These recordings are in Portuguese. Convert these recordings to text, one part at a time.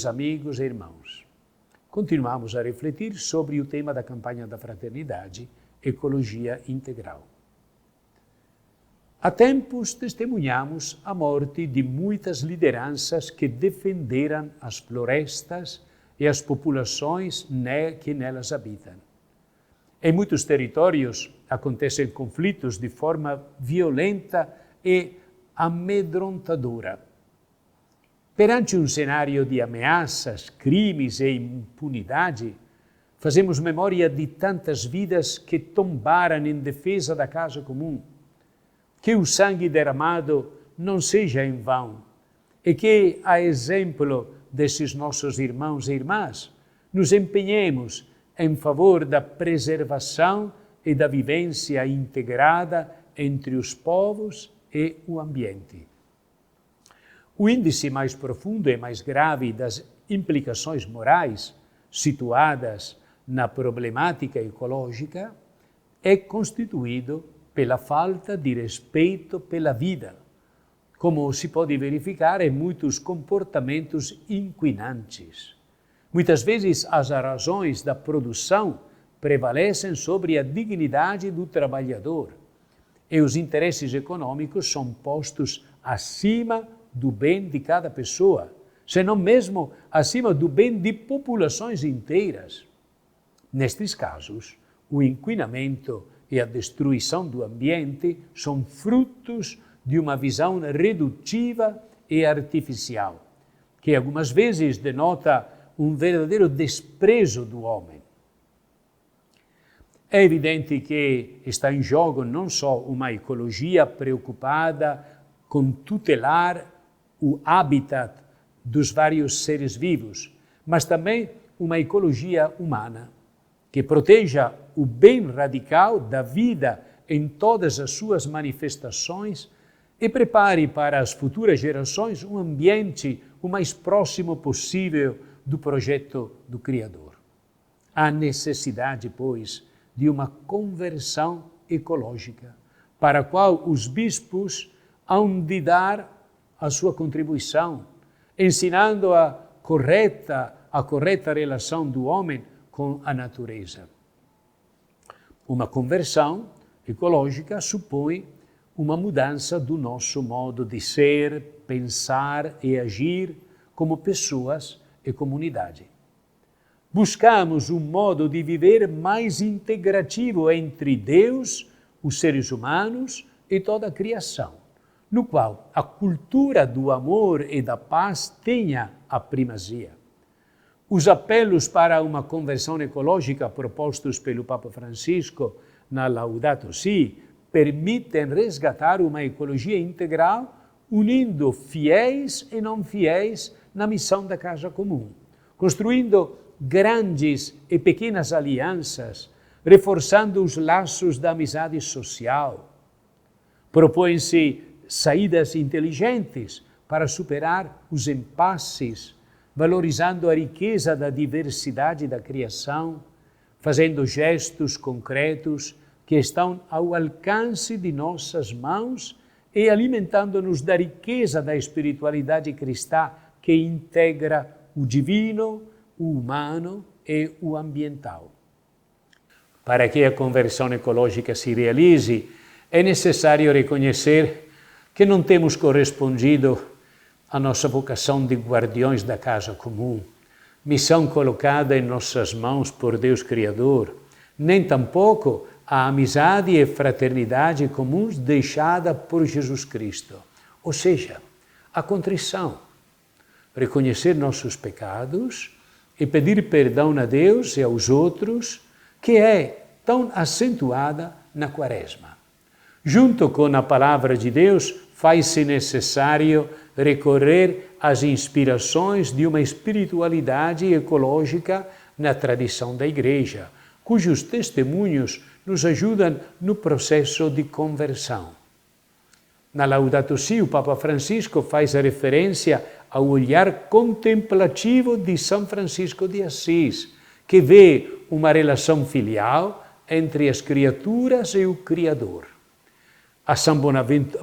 amigos e irmãos, continuamos a refletir sobre o tema da campanha da fraternidade, Ecologia Integral. Há tempos testemunhamos a morte de muitas lideranças que defenderam as florestas e as populações que nelas habitam. Em muitos territórios acontecem conflitos de forma violenta e amedrontadora. Perante um cenário de ameaças, crimes e impunidade, fazemos memória de tantas vidas que tombaram em defesa da casa comum. Que o sangue derramado não seja em vão e que, a exemplo desses nossos irmãos e irmãs, nos empenhemos em favor da preservação e da vivência integrada entre os povos e o ambiente. O índice mais profundo e mais grave das implicações morais situadas na problemática ecológica é constituído pela falta de respeito pela vida, como se pode verificar em muitos comportamentos inquinantes. Muitas vezes as razões da produção prevalecem sobre a dignidade do trabalhador e os interesses econômicos são postos acima do bem de cada pessoa, senão mesmo acima do bem de populações inteiras. Nestes casos, o inquinamento e a destruição do ambiente são frutos de uma visão redutiva e artificial, que algumas vezes denota um verdadeiro desprezo do homem. É evidente que está em jogo não só uma ecologia preocupada com tutelar o habitat dos vários seres vivos, mas também uma ecologia humana, que proteja o bem radical da vida em todas as suas manifestações e prepare para as futuras gerações um ambiente o mais próximo possível do projeto do Criador. Há necessidade, pois, de uma conversão ecológica, para a qual os bispos hão de dar a sua contribuição, ensinando a correta relação do homem com a natureza. Uma conversão ecológica supõe uma mudança do nosso modo de ser, pensar e agir como pessoas e comunidade. Buscamos um modo de viver mais integrativo entre Deus, os seres humanos e toda a criação, no qual a cultura do amor e da paz tenha a primazia. Os apelos para uma conversão ecológica propostos pelo Papa Francisco na Laudato Si permitem resgatar uma ecologia integral, unindo fiéis e não fiéis na missão da casa comum, construindo grandes e pequenas alianças, reforçando os laços da amizade social. Propõem-se saídas inteligentes para superar os impasses, valorizando a riqueza da diversidade da criação, fazendo gestos concretos que estão ao alcance de nossas mãos e alimentando-nos da riqueza da espiritualidade cristã que integra o divino, o humano e o ambiental. Para que a conversão ecológica se realize, é necessário reconhecer que não temos correspondido à nossa vocação de guardiões da casa comum, missão colocada em nossas mãos por Deus Criador, nem tampouco a amizade e fraternidade comuns deixada por Jesus Cristo, ou seja, a contrição, reconhecer nossos pecados e pedir perdão a Deus e aos outros, que é tão acentuada na Quaresma. Junto com a palavra de Deus, faz-se necessário recorrer às inspirações de uma espiritualidade ecológica na tradição da Igreja, cujos testemunhos nos ajudam no processo de conversão. Na Laudato Si, o Papa Francisco faz a referência ao olhar contemplativo de São Francisco de Assis, que vê uma relação filial entre as criaturas e o Criador. A São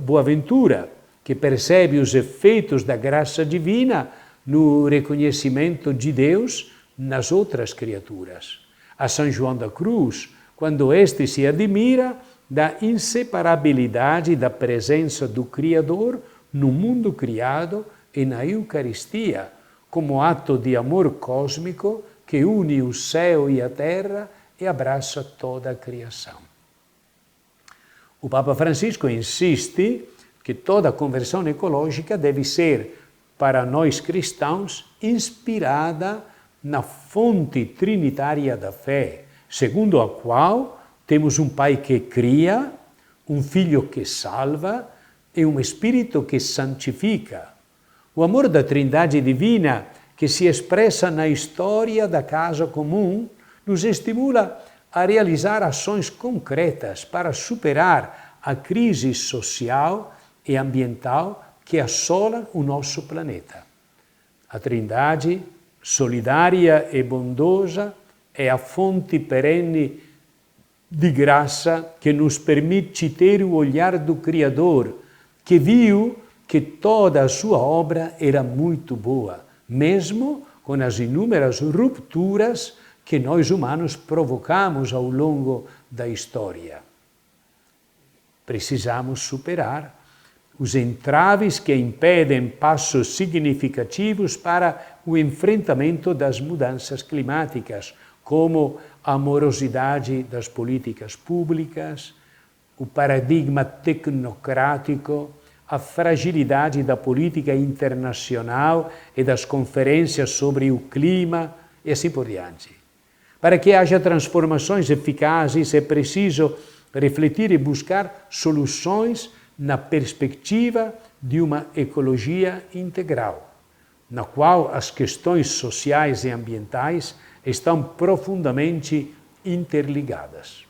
Boaventura, que percebe os efeitos da graça divina no reconhecimento de Deus nas outras criaturas. A São João da Cruz, quando este se admira da inseparabilidade da presença do Criador no mundo criado e na Eucaristia, como ato de amor cósmico que une o céu e a terra e abraça toda a criação. O Papa Francisco insiste que toda conversão ecológica deve ser, para nós cristãos, inspirada na fonte trinitária da fé, segundo a qual temos um Pai que cria, um Filho que salva e um Espírito que santifica. O amor da Trindade Divina, que se expressa na história da casa comum, nos estimula a realizar ações concretas para superar a crise social e ambiental que assola o nosso planeta. A Trindade, solidária e bondosa, é a fonte perene de graça que nos permite ter o olhar do Criador, que viu que toda a sua obra era muito boa, mesmo com as inúmeras rupturas que nós humanos provocamos ao longo da história. Precisamos superar os entraves que impedem passos significativos para o enfrentamento das mudanças climáticas, como a morosidade das políticas públicas, o paradigma tecnocrático, a fragilidade da política internacional e das conferências sobre o clima e assim por diante. Para que haja transformações eficazes é preciso refletir e buscar soluções na perspectiva de uma ecologia integral, na qual as questões sociais e ambientais estão profundamente interligadas.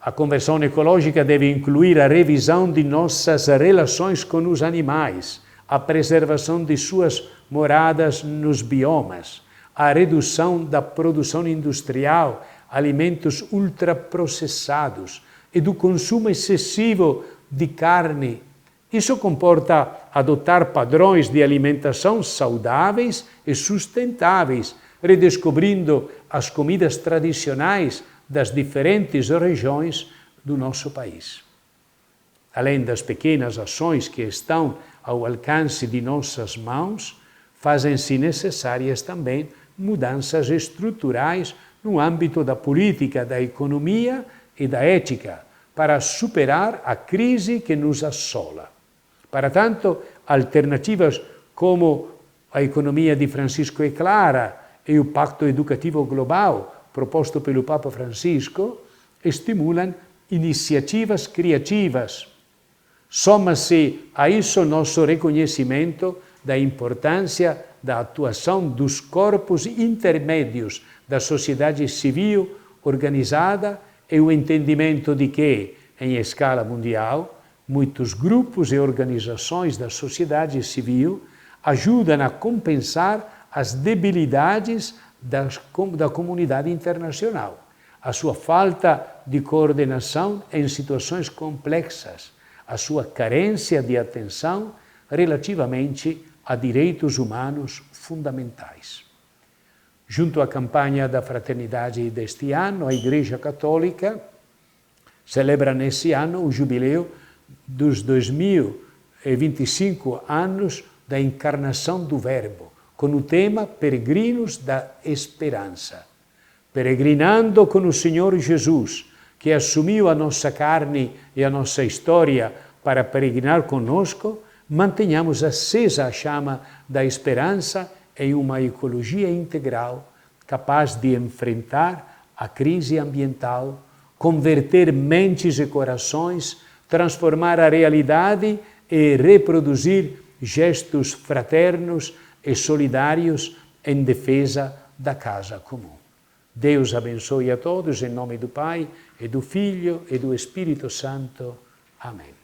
A conversão ecológica deve incluir a revisão de nossas relações com os animais, a preservação de suas moradas nos biomas, a redução da produção industrial, alimentos ultraprocessados e do consumo excessivo de carne. Isso comporta adotar padrões de alimentação saudáveis e sustentáveis, redescobrindo as comidas tradicionais das diferentes regiões do nosso país. Além das pequenas ações que estão ao alcance de nossas mãos, fazem-se necessárias também mudanças estruturais no âmbito da política, da economia e da ética, para superar a crise que nos assola. Para tanto, alternativas como a economia de Francisco é Clara e o Pacto Educativo Global, proposto pelo Papa Francisco, estimulam iniciativas criativas. Soma-se a isso nosso reconhecimento da importância da atuação dos corpos intermédios da sociedade civil organizada e o entendimento de que, em escala mundial, muitos grupos e organizações da sociedade civil ajudam a compensar as debilidades da comunidade internacional, a sua falta de coordenação em situações complexas, a sua carência de atenção relativamente a direitos humanos fundamentais. Junto à campanha da fraternidade deste ano, a Igreja Católica celebra nesse ano o jubileu dos 2025 anos da encarnação do Verbo, com o tema Peregrinos da Esperança. Peregrinando com o Senhor Jesus, que assumiu a nossa carne e a nossa história para peregrinar conosco, mantenhamos acesa a chama da esperança em uma ecologia integral, capaz de enfrentar a crise ambiental, converter mentes e corações, transformar a realidade e reproduzir gestos fraternos e solidários em defesa da casa comum. Deus abençoe a todos, em nome do Pai, e do Filho, e do Espírito Santo. Amém.